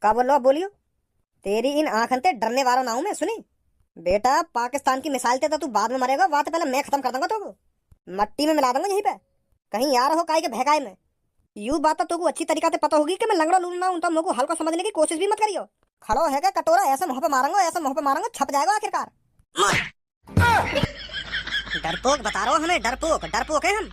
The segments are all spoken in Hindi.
का बोलो बोलियो। तेरी इन आंखन ते डरने वाला ना हूं मैं, सुनी। बेटा पाकिस्तान की मिसाइल ते तो तू बाद में मरेगा, वहां पहले मैं खत्म कर दूंगा तो मट्टी में मिला दूंगा यहीं पे। कहीं यार हो काहे के भगाए में। यू बात तो अच्छी तरीका से पता होगी कि मैं लंगड़ा लूल ना हूं, तो मुझको हल्का समझने की कोशिश भी मत करियो। खड़ो है क्या कटोरा, ऐसे मुंह पे मारूंगा, ऐसे मुंह पे मारूंगा, छप जाएगा आखिरकार। डरपोक बता रहा हो हमें, डरपोक डरपोक है हम।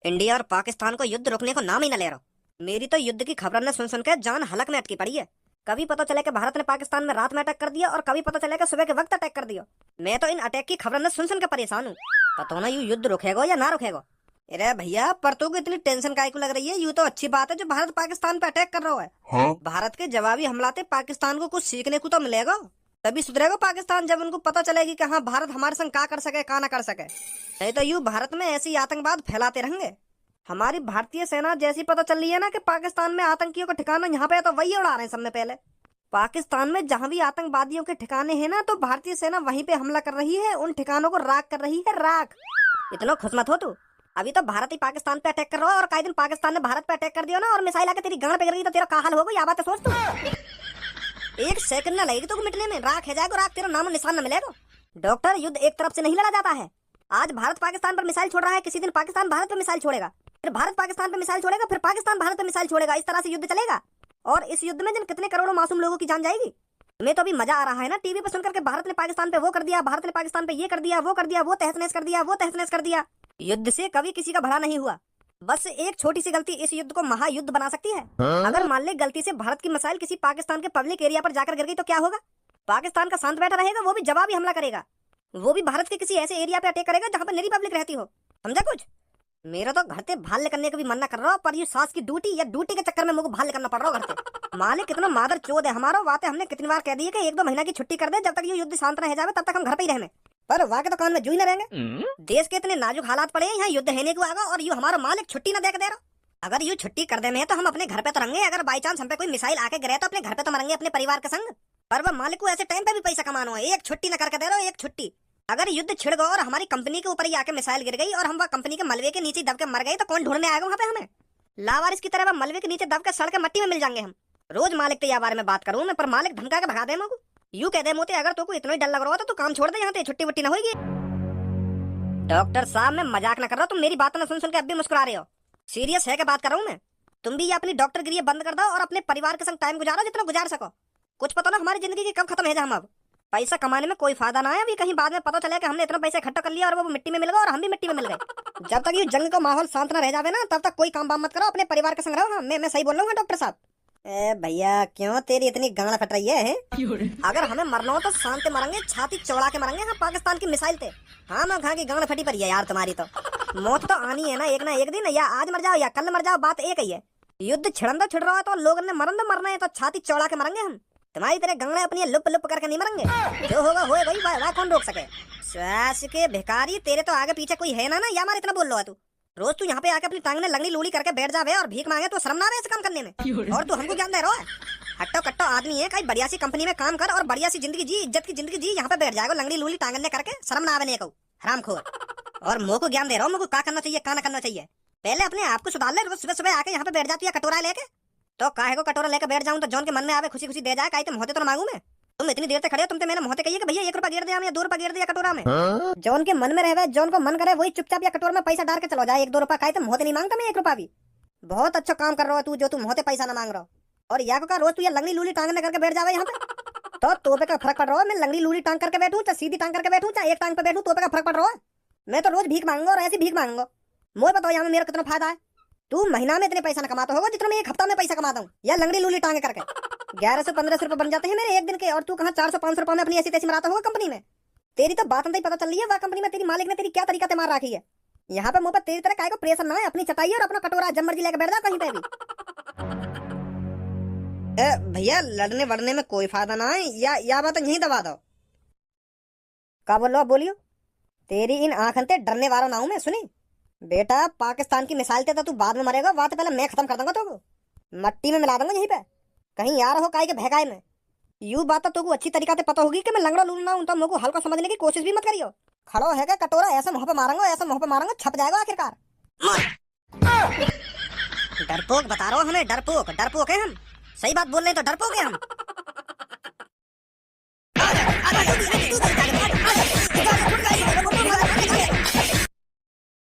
इंडिया और पाकिस्तान को युद्ध रोकने को नाम ही न ले रहा। मेरी तो युद्ध की खबर ने सुन सुन के जान हलक में अटकी पड़ी है। कभी पता चले कि भारत ने पाकिस्तान में रात में अटैक कर दिया और कभी पता चले कि सुबह के वक्त अटैक कर दिया। मैं तो इन अटैक की खबर ने सुन सुन के परेशान हूँ। पता ना यू युद्ध रुकेगा या ना रुकेगा। अरे भैया पर तू को इतनी टेंशन काहे को लग रही है। यू तो अच्छी बात है जो भारत पाकिस्तान पे अटैक कर रहा है। हाँ? भारत के जवाबी हमलाते पाकिस्तान को कुछ सीखने को तो मिलेगा। तभी सुधरेगा पाकिस्तान जब उनको पता चलेगी कि हाँ भारत हमारे संग का कर सके का ना कर सके। नहीं तो यू भारत में ऐसी आतंकवाद फैलाते रहेंगे। हमारी भारतीय सेना जैसी पता चल रही है ना कि पाकिस्तान में आतंकियों का ठिकाना यहाँ पे है तो वही उड़ा रहे हैं सबने पहले। पाकिस्तान में जहां भी आतंकवादियों के ठिकाने हैं ना तो भारतीय सेना वहीं पे हमला कर रही है, उन ठिकानों को राख कर रही है राख। इतना खुश मत हो तू। अभी तो भारत ही पाकिस्तान पे अटैक कर रहा है और कई दिन पाकिस्तान ने भारत पे अटैक कर दिया ना और मिसाइल आके तेरी गांड पे गिर गई तो तेरा का हाल होगा, या बात सोच तू। एक सेकंड न लगेगी तो मिटने में, राख है जाएगा, राख तेरा नाम निशान न मिलेगा। डॉक्टर युद्ध एक तरफ से नहीं लड़ा जाता है। आज भारत पाकिस्तान पर मिसाइल छोड़ रहा है, किसी दिन पाकिस्तान भारत पर मिसाइल छोड़ेगा, फिर भारत पाकिस्तान पर मिसाइल छोड़ेगा, फिर पाकिस्तान भारत पर मिसाइल छोड़ेगा। इस तरह से युद्ध चलेगा और इस युद्ध में जिन कितने करोड़ों मासूम लोगों की जान जाएगी। तुम्हें तो अभी मजा आ रहा है ना टीवी पे सुनकर के भारत ने पाकिस्तान पे वो कर दिया, भारत ने पाकिस्तान पे ये कर दिया, वो कर दिया, वो तहस नहस कर दिया, वो तहस नहस कर दिया। युद्ध से कभी किसी का भला नहीं हुआ। बस एक छोटी सी गलती इस युद्ध को महायुद्ध बना सकती है। अगर मान ले गलती से भारत की मिसाइल किसी पाकिस्तान के पब्लिक एरिया पर जाकर गिर गई तो क्या होगा। पाकिस्तान का शांत बैठा रहेगा, वो भी जवाबी हमला करेगा। वो भी भारत के किसी ऐसे एरिया पे अटैक करेगा जहां पर निरी पब्लिक रहती हो। समझा कुछ। मेरा तो घर से भाल करने का भी मन न कर रहा, पर ये सास की ड्यूटी या ड्यूटी के चक्कर में मुझे भाल करना पड़ रहा है घर से। मालिक कितना मादर चोद है हमारा। बातें हमने कितनी बार कह दी है कि 1-2 महीना की छुट्टी कर दे, जब तक ये युद्ध शांत रह जाए तब तक हम घर पे ही रहने। पर वाके तो कान में जू ही न रहेंगे। देश के इतने नाजुक हालात पड़े हैं, यहाँ युद्ध होने को आएगा और यू हमारा मालिक छुट्टी न दे रहा। अगर यू छुट्टी कर दे में तो हम अपने घर पे तो रहेंगे, अगर बाई चांस हम पे कोई मिसाइल आके गिरे तो अपने घर पे तो मरेंगे अपने परिवार के संग। पर वह मालिक को ऐसे टाइम पे भी पैसा कमाना है, एक छुट्टी न करके दे रहा हो, एक छुट्टी। अगर युद्ध छिड़ गया और हमारी कंपनी के ऊपर ही आके मिसाइल गिर गई और हम वह कंपनी के मलबे के नीचे दब के मर गए तो कौन ढूंढने आएगा वहाँ पे हमें। लावारिस की तरह वह मलबे के नीचे दब के सड़ के मट्टी में मिल जाएंगे हम। रोज मालिक के बारे में बात करूं मैं, पर मालिक धमका के भगा दे मुझको। यू कह दे मोते अगर तो को इतना ही डर लग रहा हो तो तू काम छोड़ दे, यहाँ पे छुट्टी वुट्टी न होगी। डॉक्टर साहब मैं मजाक न कर रहा, तुम मेरी बात न सुन सुन के अब भी मुस्कुरा रहे हो। सीरियस है कि बात कर रहा हूँ मैं। तुम भी ये अपनी डॉक्टर गिरी बंद कर दो और अपने परिवार के संग टाइम गुजारो जितना गुजार सको। कुछ पता ना हमारी जिंदगी की कब खत्म है। हम अब पैसा कमाने में कोई फायदा ना है, अभी कहीं बाद में पता चले कि हमने इतना पैसा इकट्ठा कर लिया और वो मिट्टी में मिल गया और हम भी मिट्टी में मिल गए। जब तक ये जंग का माहौल शांत ना रह जावे ना तब तक कोई काम बाम मत करो, अपने परिवार के संग रहो। हाँ मैं सही बोल रहा हूँ डॉक्टर साहब। ए भैया क्यों तेरी इतनी गांड फट रही है? अगर हमें मरना हो तो शांत मरेंगे, छाती चौड़ा के मरेंगे। हाँ पाकिस्तान की मिसाइल थे। हाँ मैं घा की गांड फटी पड़ी है यार तुम्हारी तो। मौत तो आनी है ना एक दिन, या आज मर जाओ या कल मर जाओ, बात एक ही है। युद्ध छिड़न छिड़ रहा है तो लोगों ने मरना है तो छाती चौड़ा के मरेंगे हम। तुम्हारी तरह गंगड़े अपनी लुप लुप करके नहीं मरेंगे। जो होगा होए भाई, वह कौन रोक सके। श्वास के भिखारी तेरे तो आगे पीछे कोई है ना या हमारे इतना बोल रहा है तू। रोज तू यहाँ पे आके अपनी टांग में लंगड़ी लूली करके बैठ जावे और भीख मांगे तो शर्म ना आवे इस काम करने में। और तू हमको ज्ञान दे रहा है। हट्टो कट्टो आदमी है, कहीं बढ़िया सी कंपनी में काम कर और बढ़िया सी जिंदगी जी, इज्जत की जिंदगी जी। यहाँ पे बैठ जाएगा लंगड़ी लूली टांगने करके, शर्म ना आवे नहीं कहूँ हरामखोर। और मुँह को ज्ञान दे रहा हूँ, मुझको क्या करना चाहिए क्या ना करना चाहिए। पहले अपने आप को सुधार ले। रोज सुबह सुबह आके यहाँ पे बैठ जाती है कटोरा लेके। तो काहे को कटोरा लेके बैठ जाऊं तो जौन के मन में आवे खुशी खुशी दे जाए। काहे तुम होते तो ना मांगू मैं। तुम इतनी देर से खड़े हो, तुम तो मैंने मोहते कहिए कि भैया 1 रुपया गिर दिया, 2 रुपया गिर दिया कटोरा में। जौन के मन में रहे, जौन को मन करे वही चुपचाप या कटोरा में पैसा डाल के चलो जाए। 1-2 रुपया काहे तुम मोहते नहीं मांगता मैं 1 रुपया भी। बहुत अच्छा काम कर रहा है तू जो तुम मोहते पैसा ना मांग रहा हो। और या को रोज तू ये लंगड़ी लूली टांगने करके बैठ जावे यहाँ पे। तो तोपे का फर्क पड़ रहा है। मैं लंगड़ी लूली टांग करके बैठूं चाहे सीधी टांग करके बैठूं चाहे एक टांग पे बैठूं, तोपे का फर्क पड़ रहा है। मैं तो रोज भीख मांगूंगा और ऐसी भीख मांगूंगा। मुझे बताओ यहाँ में मेरा कितना फायदा है। तू महीना में इतने पैसा न कमाता होगा जितना मैं 1 हफ्ता में पैसा कमाता हूँ या लंगड़ी लूली टांगे करके। 1100-1500 रुपए बन जाते हैं मेरे एक दिन के, और तू कहाँ 400-500 रुपए में अपनी ऐसी तैसी मराता होगा कंपनी में। तेरी तो बात नहीं पता चल रही है। वह कंपनी में तेरी मालिक ने तेरी क्या तरीका से मार रखी है। यहाँ पे मुंह पर तेरी तरह काय को प्रेशर ना है। अपनी चटाई और अपना कटोरा जब मर्जी लेकर बैठ जा कहीं पे भी। भैया लड़ने वड़ने में कोई फायदा ना है, या बात यही दबा दो। का बोलो बोलियो। तेरी इन आंखन ते डरने वाला ना हूं मैं, सुनी। बेटा पाकिस्तान की मिसाइल ते तो तू बाद में मरेगा, वहां पहले मैं खत्म कर दूंगा तो मट्टी में मिला दूंगा यहीं पे। कहीं यार हो काहे के भगाए में। यू बात तो अच्छी तरीका से पता होगी कि मैं लंगड़ा लूल ना हूं, तो मुझको हल्का समझने की कोशिश भी मत करियो। खड़ो है क्या कटोरा, ऐसे मुंह पे मारूंगा, ऐसे मुंह पे मारूंगा, छप जाएगा आखिरकार। डरपोक बता रहा हूँ हमें, डरपोक डरपोक है हम। सही बात बोल रहे हैं तो डरपोक है हम।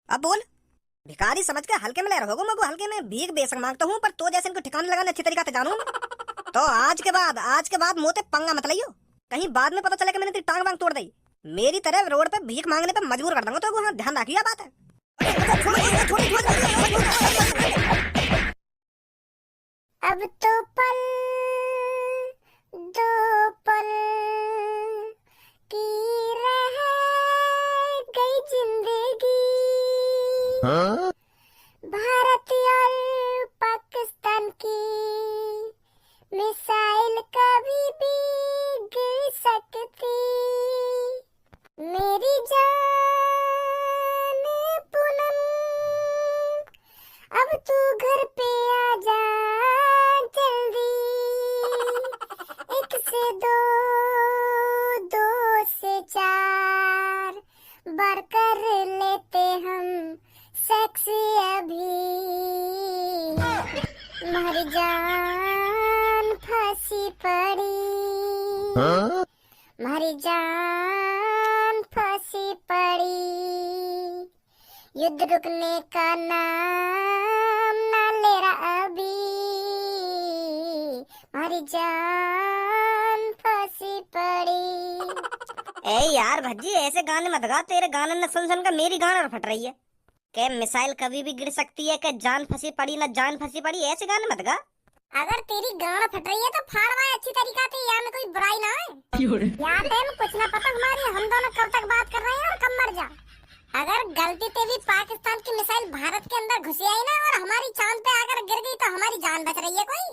अब बोल। भिखारी समझ के हल्के में ले रहोगे, मैं हल्के में भीख बेशक मांगता हूँ, पर तो जैसे इनको ठिकाने लगाने अच्छी तरीका से जानू। तो आज के बाद मोते पंगा मत लियो, कहीं बाद में पता चले कि मैंने तेरी टांग वांग तोड़ दी। मेरी तरह रोड पे भीख मांगने पे मजबूर कर दूंगा तो वहाँ ध्यान रखिए बात है। अब तो पल दो पल की रह गई जिंदगी। भारत और पाकिस्तान की मिसाइल कभी भी गिर सकती। मेरी जान पूनम अब तू घर पे आ जा जल्दी। एक से दो, दो से चार बार कर लेते हम सेक्स अभी। हमारी जान फांसी पड़ी, हमारी जान फांसी पड़ी। युद्ध रुकने का नाम ना ले रहा अभी। हमारी जान फांसी पड़ी। ए यार भज्जी ऐसे गाने मत गा, तेरे गाने न सुन सुन कर मेरी गाना फट रही है। के मिसाइल कभी भी गिर सकती है, के जान फंसी पड़ी ना जान फंसी पड़ी, ऐसे गाने मत गा। अगर तेरी गाना फट रही है तो फाड़वा अच्छी तरीका से, या में कोई बुराई ना है। याद है कुछ ना पता हमारी, हम दोनों कब तक बात कर रहे हैं और कब मर जा। अगर गलती से भी पाकिस्तान की मिसाइल भारत के अंदर घुसी आई ना और हमारी चांद पे आकर गिर गई तो हमारी जान बच रही है कोई?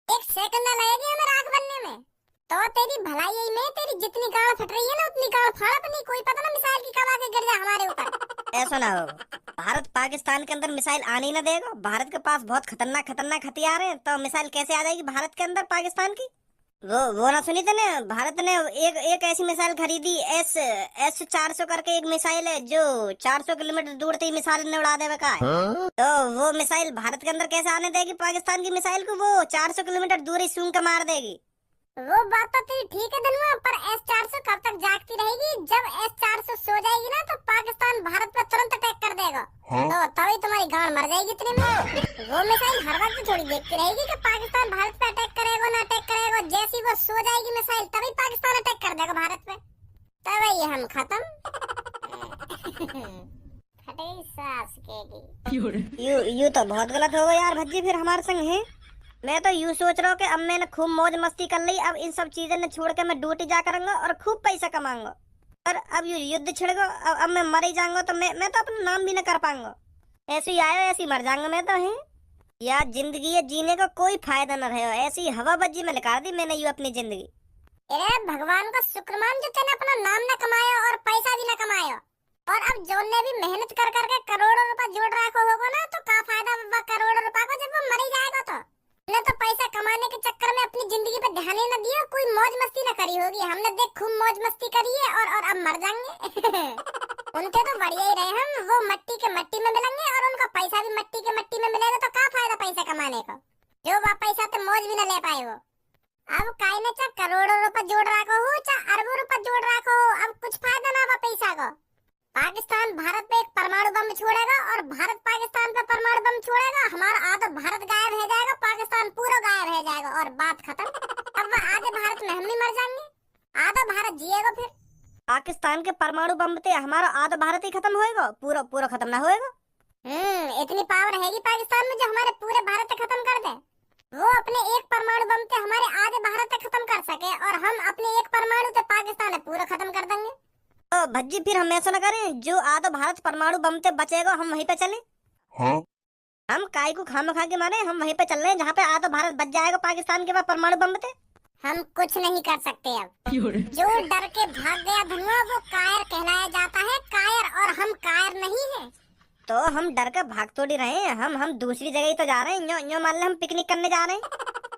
एक सेकंड ना लगेगी हमें राख बनने में। तो तेरी भलाई में तेरी जितनी गाड़ फट रही है ना उतनी गाड़ फाड़ अपनी, कोई पता ना मिसाइल की कब आके गिर जाए हमारे ऊपर। ऐसा ना हो, भारत पाकिस्तान के अंदर मिसाइल आने ही ना देगा। भारत के पास बहुत खतरनाक खतरनाक हथियार हैं, तो मिसाइल कैसे आ जाएगी भारत के अंदर पाकिस्तान की? वो ना सुनी थे ना, भारत ने एक ऐसी मिसाइल खरीदी, एस 400 करके एक मिसाइल है जो 400 किलोमीटर दूर से ही मिसाइल ने उड़ा देवे का है। तो वो मिसाइल भारत के अंदर कैसे आने देगी पाकिस्तान की मिसाइल को? वो 400 किलोमीटर दूर ही सूंघ के मार देगी। वो बात तो तेरी ठीक है धनुआ, पर S-400 कब तक जागती रहेगी? जब S-400 सो जाएगी ना तो पाकिस्तान भारत पर तुरंत अटैक कर देगा। तो तभी तुम्हारी गांड मर जाएगी इतने में। वो मिसाइल हर वक्त थोड़ी देखती रहेगी कि पाकिस्तान भारत पे अटैक करेगा ना अटैक करेगा। जैसे ही वो सो जाएगी मिसाइल तभी पाकिस्तान अटैक कर देगा भारत पे, तभी हम खत्म। फटेगी सांस केगी। यू तो बहुत गलत होगा यार भज्जी, फिर हमारे संग है। मैं तो यूँ सोच रहा हूँ कि अब मैंने खूब मौज मस्ती कर ली, अब इन सब चीजें ने छोड़ के मैं ड्यूटी जा करूंगा और खूब पैसा कमाऊंगा। पर अब युद्ध छिड़ेगा, अब मैं मर ही जाऊंगा तो मैं तो अपना नाम भी न कर पाऊंगा। ऐसे ही आया ऐसे ही मर जाऊंगा मैं तो। है यार जिंदगी है, जीने का कोई फायदा न रहे। ऐसी हवा बज्जी में निकाल दी मैंने यू अपनी जिंदगी। अरे भगवान का शुक्र मान जो तेने अपना नाम न कमाया और पैसा भी न कमाया। और अब जोन ने भी मेहनत कर करके करोड़ों रुपए जोड़ रखा होगा ना, तो क्या फायदा करोड़ों रुपए को जब वो मर ही जाएगा। तो हमने तो पैसा कमाने के चक्कर में अपनी जिंदगी पे ध्यान ही न दिया, कोई मौज मस्ती न करी होगी। हमने देख खूब मौज मस्ती करी है और अब मर जाएंगे। उनके तो बढ़िया ही रहे हम, वो मट्टी के मट्टी में मिलेंगे और उनका पैसा भी मट्टी के मट्टी में मिलेगा। तो क्या फायदा पैसा कमाने का, जो वह पैसा तो मौज भी न ले पाए वो। अब काहे ने चाहे करोड़ों रुपए जोड़ रखो हो चाहे अरबों रुपए जोड़ रखो हो, अब कुछ फायदा ना हुआ पैसा का। पाकिस्तान भारत पे एक परमाणु बम छोड़ेगा और भारत पाकिस्तान पे परमाणु बम छोड़ेगा, हमारा आधा भारत गायब हो जाएगा, पाकिस्तान पूरा गायब हो जाएगा और बात खत्म। अब वह आधे भारत में हम भी मर जाएंगे, आधा भारत जिएगा। फिर पाकिस्तान के परमाणु बम से हमारा आधा भारत ही खत्म होएगा, पूरा पूरा खत्म ना होएगा। इतनी पावर हैगी पाकिस्तान में जो हमारे पूरे भारत को खत्म कर दे। वो अपने एक परमाणु बम से हमारे आधे भारत को खत्म कर सके और हम अपने एक परमाणु से पाकिस्तान पूरा खत्म कर देंगे। तो भज्जी फिर हम ऐसा न करें, जो आधा भारत परमाणु बम से बचेगा हम वहीं पे चलें। हाँ? हम काय को खाम खा के मारे, हम वहीं पे चल रहे हैं जहाँ पे आधा भारत बच जाएगा पाकिस्तान के पास परमाणु बम से। हम कुछ नहीं कर सकते अब। जो डर के भाग गया धनुआ वो कायर कहलाया जाता है, कायर, और हम कायर नहीं है। तो हम डर के भाग थोड़ी रहे हैं, हम दूसरी जगह ही तो जा रहे हैं। यो मान ले हम पिकनिक करने जा रहे हैं।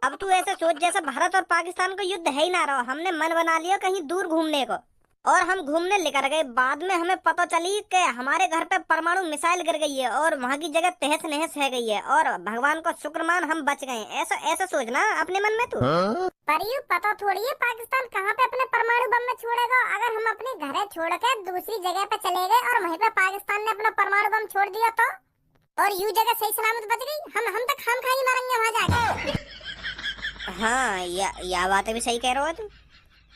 अब तू ऐसे सोच जैसे भारत और पाकिस्तान का युद्ध है ही ना रहा, हमने मन बना लिया कहीं दूर घूमने को। और हम घूमने लेकर गए। बाद में हमें पता चली कि हमारे घर पे परमाणु मिसाइल गिर गई है और वहां की जगह तहस नहस है गई है, और भगवान का शुक्र मान हम बच गए। ऐसा ऐसा सोचना अपने मन में तू। पर यू पता थोड़ी है पाकिस्तान कहाँ पे अपने परमाणु बम में छोड़ेगा। अगर हम अपने घर छोड़ के दूसरी जगह पे चले गए और वहीं पे पाकिस्तान ने अपना परमाणु बम छोड़ दिया तो, और यू जगह सही सलामत बच गई, हम तो खाम खा ही मरेंगे वहां जाके। हाँ, या बातें भी सही कह रहे हो तुम।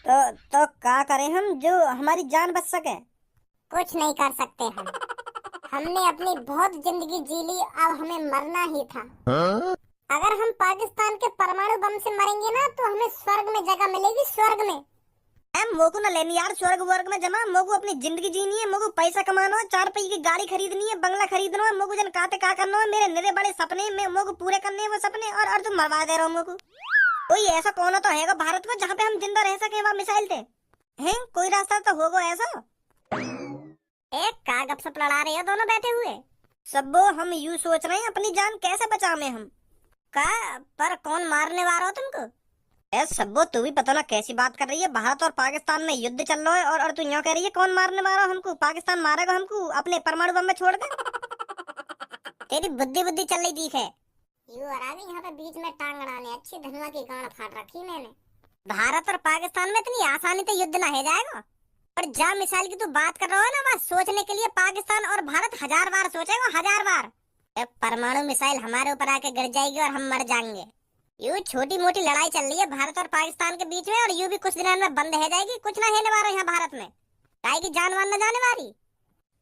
तो क्या करें हम जो हमारी जान बच सके? कुछ नहीं कर सकते हम। हमने अपनी बहुत जिंदगी जी ली, अब हमें मरना ही था। अगर हम पाकिस्तान के परमाणु बम से मरेंगे ना तो हमें स्वर्ग में जगह मिलेगी, स्वर्ग में। मोको न लेनी यार स्वर्ग वर्ग में जमा। मोको अपनी जिंदगी जीनी है, मोको पैसा कमाना है, 4 पहिए की गाड़ी खरीदनी है, बंगला खरीदना है, मोको जन काते का करना है, मेरे निरे बड़े सपने में मोको पूरे करने हैं वो सपने, और तुम मरवा दे रहे हो मोको। कोई ऐसा कोना तो हैगा भारत में जहाँ पे हम जिंदा रह सके वहाँ मिसाइल थे हैं? कोई रास्ता तो होगा ऐसा। एक का गपशप लड़ा रहे हो दोनों बैठे हुए। सबो हम यूं सोच रहे हैं अपनी जान कैसे बचावे हम। का पर कौन मारने वाला हो तुमको? ए सबो तू भी पता ना कैसी बात कर रही है। भारत और पाकिस्तान में युद्ध चल रहा है और तू यूं कह रही है कौन मारने वाला हमको? पाकिस्तान मारेगा हमको अपने परमाणु बम में छोड़ के? तेरी बुद्धि बुद्धि चल रही दिख है। यू अरावी यहाँ पे बीच में टांग अड़ाने अच्छी धनुआ की गांड फाड़ रखी मैंने। भारत और पाकिस्तान में इतनी आसानी से युद्ध ना हो जाएगा। और जा मिसाइल की तू बात कर रहा है ना, वहाँ सोचने के लिए पाकिस्तान और भारत 1000 बार सोचेगा, 1000 बार। परमाणु मिसाइल हमारे ऊपर आके गिर जाएगी और हम मर जाएंगे। यूं छोटी मोटी लड़ाई चल रही है भारत और पाकिस्तान के बीच में, और यूं भी कुछ दिनों में बंद हो जाएगी। कुछ ना होने वाला यहाँ भारत में, काहे की जान वान न जाने वाली।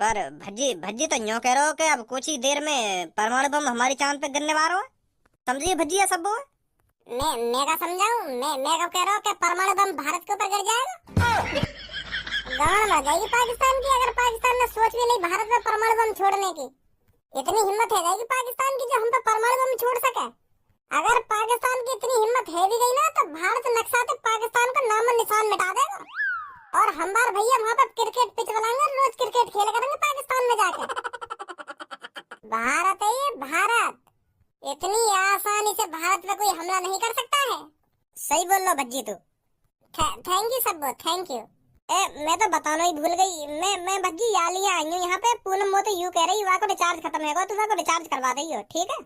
पर भज्जी भज्जी तो यूं कह रहे हो कि अब कुछ ही देर में परमाणु बम हमारी चांद पे गिरने वाला है। समझिए भज्जी ये सब वो मैं क्या समझाऊं? मैं कब कह रहा हूँ कि परमाणु बम भारत के ऊपर गिर जाएगा। गांड मर जाएगी पाकिस्तान की अगर पाकिस्तान ने सोच भी ली भारत में परमाणु बम छोड़ने की। इतनी हिम्मत है जाएगी पाकिस्तान की जो हम पे परमाणु बम छोड़ सके। अगर पाकिस्तान की इतनी हिम्मत है भी गई ना तो भारत नक्शा से पाकिस्तान का नाम और निशान मिटा देगा, और हम बार भैया वहाँ पे क्रिकेट पिच बनाएंगे, रोज क्रिकेट खेल करेंगे पाकिस्तान में जाके। भारत है ये भारत, इतनी आसानी से भारत पे कोई हमला नहीं कर सकता है। सही बोल लो भज्जी तू। थैंक यू सब, थैंक यू। मैं तो बताना ही भूल गई। मैं भज्जी यालियां आई हूँ यहाँ पे। पूनम मोती यूं कह रही वहाँ को रिचार्ज खत्म है, तू वहाँ को रिचार्ज करवा दही हो, ठीक है?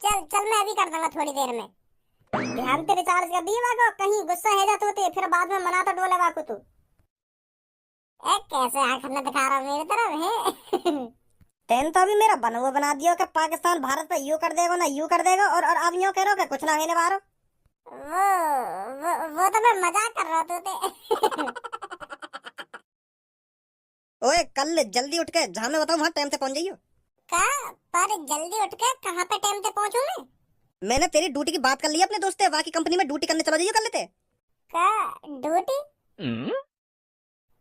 चल मैं अभी कर दूंगा थोड़ी देर में। ध्यान पे रिचार्ज कर दिए वहाँ को, कहीं गुस्सा है जाते होते फिर बाद में मना तो डोले वहाँ को तू। कैसे आंख में दिखा रहा हूँ मेरी तरफ है। तेन तो अभी मेरा बनवा बना दिया कि पाकिस्तान भारत पे यू कर देगा ना यू कर देगा, और अब यूं कह रहे हो कि कुछ ना होने वाला। वो तो मैं मजाक कर रहा था। ओए कल जल्दी उठ के जहाँ मैं बताऊँ वहाँ टाइम से पहुँच जाइयो। का पर जल्दी उठ के कहाँ पे टाइम से पहुँचूं मैं? मैंने तेरी ड्यूटी की बात कर ली अपने दोस्त से, वहाँ की कंपनी में ड्यूटी करने चला जाइयो कर लेते। का ड्यूटी?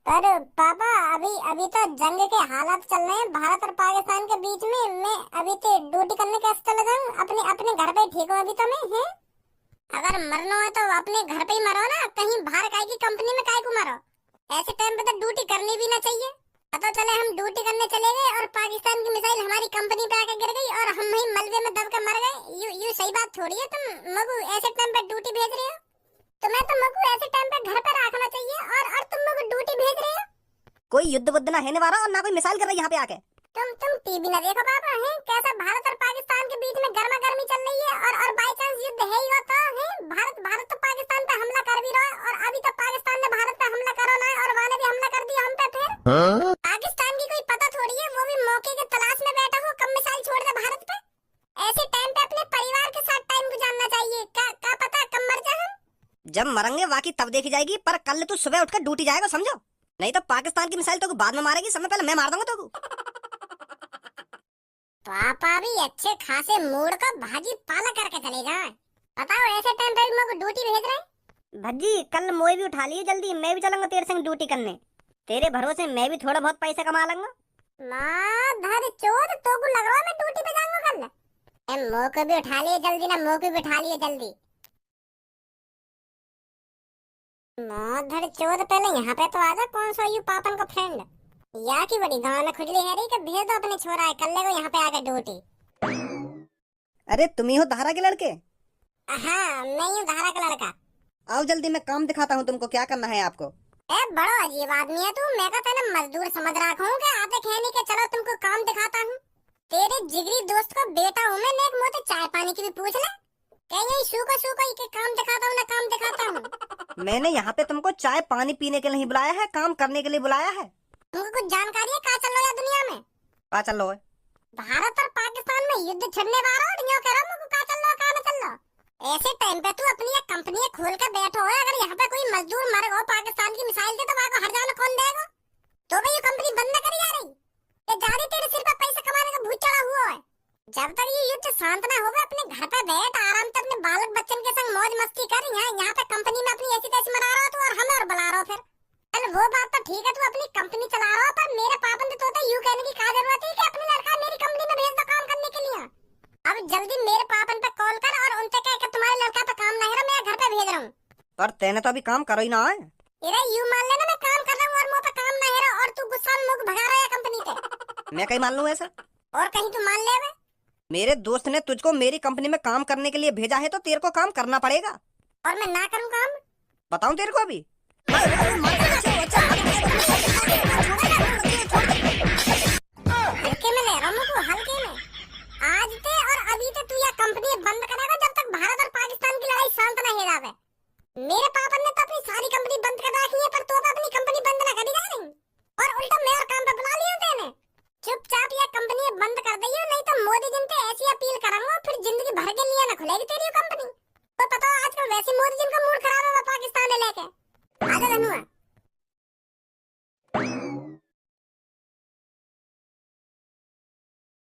पर पापा अभी तो जंग के हालात चल रहे हैं भारत और पाकिस्तान के बीच में। मैं अभी तो ड्यूटी करने कैसे चला जाऊँ? अपने घर पे ठीक हूँ अभी तो मैं है। अगर मरना है तो अपने घर पे ही मरो ना, कहीं बाहर काहे की कंपनी में काहे को मरो। ऐसे टाइम पे तो ड्यूटी करनी भी ना चाहिए। पता चले हम ड्यूटी करने चले गए और पाकिस्तान की मिसाइल हमारी कंपनी पे आके गिर गई और हम वहीं मलबे में दब के मर गए। यू सही बात थोड़ी है। तुम मगू ऐसे टाइम पे ड्यूटी भेज रहे हो? तुम्हें तो मगू ऐसे टाइम पे घर पे रखना चाहिए, और तुम मगू ड्यूटी भेज रहे हो। कोई युद्ध बुद्ध ना होने वाला और ना कोई मिसाइल कर रही यहाँ पे आके। तुम टीवी ना देखो पापा है कैसा भारत और पाकिस्तान के बीच में गर्मा गर्मी चल रही है, और बाई चांस युद्ध है ही होता है। भारत तो पाकिस्तान पे हमला कर भी रहा है, और अभी तो पाकिस्तान ने भारत पे हमला करो ना, और वहाँ ने भी हमला कर दिया हम पे। फिर पाकिस्तान की कोई पता थोड़ी है, वो भी मौके के तलाश में बैठा हो कब मिसाइल छोड़ दे भारत पे। ऐसे टाइम पे अपने परिवार के साथ टाइम गुजारना चाहिए। का पता कब मर जाए हम। जब मरेंगे वाकई तब देखी जाएगी, पर कल तू सुबह उठकर ड्यूटी जाएगा समझो, नहीं तो पाकिस्तान की मिसाइल तो बाद में मारेगी, समय पहले मैं मार दूंगा तो। पापा भी अच्छे खासे मूड का भाजी पाला करके चले जाए। बताओ ऐसे टाइम पे मेरे को ड्यूटी भेज रहे हैं। भज्जी कल मोए भी उठा लिए जल्दी, मैं भी चलूंगा तेरे संग ड्यूटी करने। तेरे भरोसे मैं भी थोड़ा बहुत पैसा कमा लूंगा। माधर चोद तो को लग रहा है मैं ड्यूटी पे जाऊंगा कल। मोह को भी उठा लिए जल्दी ना, मोह को भी उठा लिए जल्दी। माधर चोद पहले यहाँ पे तो आजा। कौन सा यू पापन का फ्रेंड या की बड़ी गांव में खुजली है रही कि भेज दो अपने छोरा है कल ले को यहाँ पे आकर ड्यूटी। अरे तुम ही हो धारा के लड़के? हाँ मैं ही हूँ धारा का लड़का। आओ जल्दी मैं काम दिखाता हूँ तुमको क्या करना है आपको। ए बड़ा अजीब आदमी है तू। मैं कहता ना मजदूर समझ रखा हूँ कि आते कहने के चलो तुमको काम दिखाता हूँ। तेरे जिगरी दोस्त को बेटा हूँ मैं, एक मुँह तो चाय पानी की भी पूछ ले। क्या यही सूखो सूखो के काम दिखाता हूँ ना काम दिखाता हूँ। मैंने यहाँ पे तुमको चाय पानी पीने के लिए नहीं बुलाया है, काम करने के लिए बुलाया है। तुमको कुछ जानकारी है कहाँ चल रहा है दुनिया में? कहाँ चल रहा है? भारत और पाकिस्तान में युद्ध छिड़ने वाला और यूं कह रहा हूँ कहाँ चल रहा है, कहाँ में चल रहा है। ऐसे टाइम पे तू अपनी एक कंपनी खोल के बैठो है, अगर यहाँ पे कोई मजदूर मर गया पाकिस्तान की मिसाइल से तो वहाँ को हट जाना कौन देगा? तो भाई ये कंपनी बंद करी जा रही। ये जारी तेरे सिर पे पैसा कमाने का भूत चढ़ा हुआ है। जब तक ये युद्ध शांत ना होगा अपने घर पे बैठ आराम से अपने बालक बच्चन के संग मौज मस्ती कर। यहाँ पे कंपनी में अपनी ऐसी तैसी मना रहा तू और हमें और बुला रहा फिर। चल वो बात तो ठीक है, तू अपनी कंपनी चला रहा पर मेरे पापन तो यूं कहने की क्या जरूरत है कि अपनी लड़का मेरी कंपनी में भेज दो काम करने के लिए। अब जल्दी मेरे पापन पे कॉल कर और उनसे कह कि तुम्हारे लड़का पे काम नहीं है, मैं घर पे भेज रहा हूँ। पर तेने तो अभी काम करो ही ना है। इधर यूं मान लेना मैं काम कर रहा हूँ और मुंह पे काम नहीं है और तू गुस्सा में मुंह भगा रहा है कंपनी पे। मैं कहीं मान लूँ ऐसा? और कहीं तू मान ले। मेरे दोस्त ने तुझको मेरी कंपनी में काम करने के लिए भेजा है तो तेरे को काम करना पड़ेगा। और मैं ना करूँ काम? बताऊं तेरे को अभी? हल्के में ले रहा हूँ तू, हल्के में। आज ते और अभी ते तू यह कंपनी बंद करेगा जब तक भारत और पाकिस्तान की लड़ाई शांत नहीं हो जावे। मेरे पापा ने तो अपनी सारी कंपनी बंद कर रखी है पर तो अपनी कंपनी बंद ना करी जा रही और उल्टा मेरे काम पे बुला लिया तेने। चुपचाप यह कंपनी बंद कर दी नहीं तो मोदी जी से ऐसी अपील करूंगा फिर जिंदगी भर के लिए ना खुलेगी तेरी कंपनी। तो पता है आजकल वैसे मोदी जी का मूड खराब है पाकिस्तान लेके। आजा धनुआ।